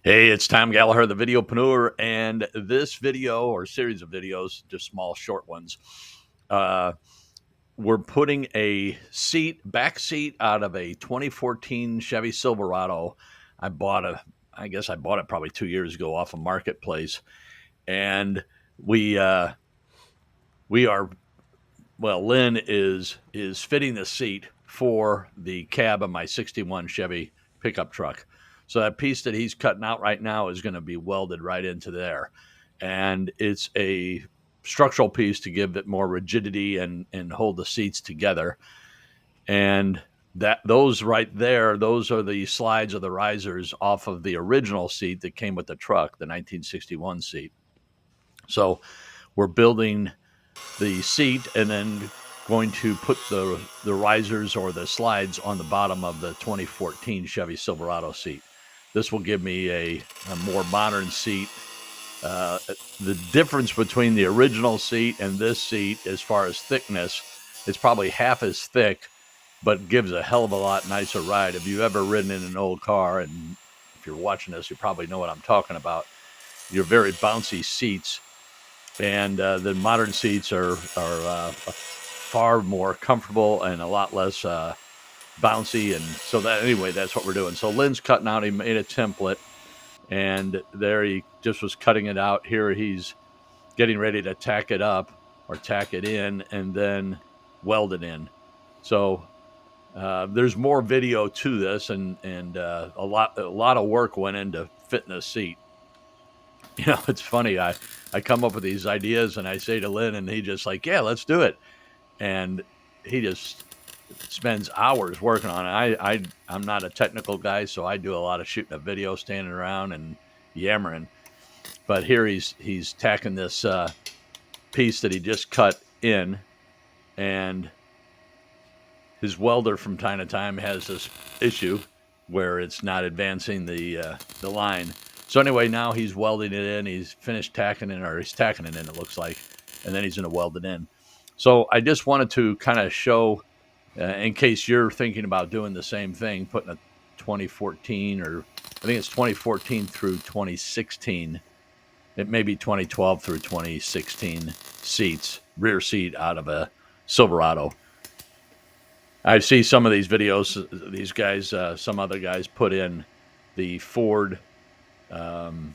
Hey, it's Tom Gallagher, the Videopreneur, and this video or series of videos, just small, short ones, uh, we're putting a back seat out of a 2014 Chevy Silverado. I guess I bought it probably 2 years ago off a marketplace, and we uh, we are Lynn is fitting the seat for the cab of my '61 Chevy pickup truck. So that piece that he's cutting out right now is going to be welded right into there, and it's a structural piece to give it more rigidity and hold the seats together. And that those right there, those are the slides or the risers off of the original seat that came with the truck, the 1961 seat. So we're building the seat and then going to put the risers or the slides on the bottom of the 2014 Chevy Silverado seat. This will give me a more modern seat. Uh, the difference between the original seat and this seat, as far as thickness, it's probably half as thick, but gives a hell of a lot nicer ride. If you've ever ridden in an old car, and if you're watching this, you probably know what I'm talking about. Your very bouncy seats, and the modern seats are far more comfortable and a lot less bouncy. And so that anyway, that's what we're doing. So Lynn's cutting out. He made a template, and there he just was cutting it out. Here he's getting ready to tack it up or tack it in, and then weld it in. So there's more video to this, and a lot of work went into fitting this seat. It's funny. I come up with these ideas and I say to Lynn, and he just like, yeah, let's do it. And he just spends hours working on it. I'm not a technical guy, so I do a lot of shooting a video, standing around and yammering. But here he's tacking this piece that he just cut in, and his welder from time to time has this issue where it's not advancing the line. So anyway, now he's welding it in. He's finished tacking it, or he's tacking it in, it looks like, and then he's going to weld it in. So I just wanted to kind of show, in case you're thinking about doing the same thing, putting a 2014, or I think it's 2014 through 2016. It may be 2012 through 2016 rear seat out of a Silverado. I see some of these videos, these guys, some other guys put in the Ford um,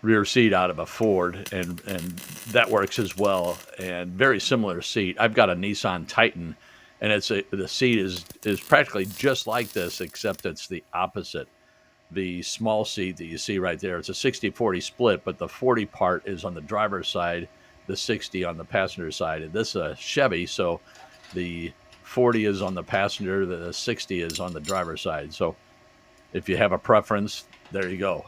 rear seat out of a Ford, and that works as well. And very similar seat. I've got a Nissan Titan, and the seat is practically just like this, except it's the opposite. The small seat that you see right there, it's a 60-40 split, but the 40 part is on the driver's side, the 60 on the passenger side. And this is a Chevy, so the 40 is on the passenger, the 60 is on the driver's side. So if you have a preference, there you go.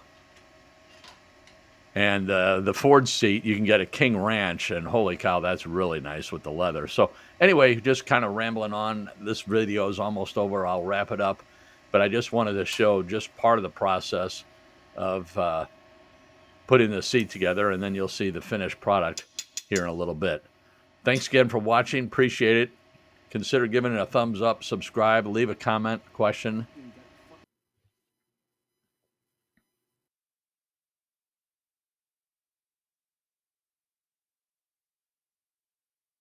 And the Ford seat, you can get a King Ranch, and holy cow, that's really nice with the leather. So anyway, just kind of rambling on. This video is almost over. I'll wrap it up. But I just wanted to show just part of the process of putting the seat together, and then you'll see the finished product here in a little bit. Thanks again for watching. Appreciate it. Consider giving it a thumbs up, subscribe, leave a comment, question,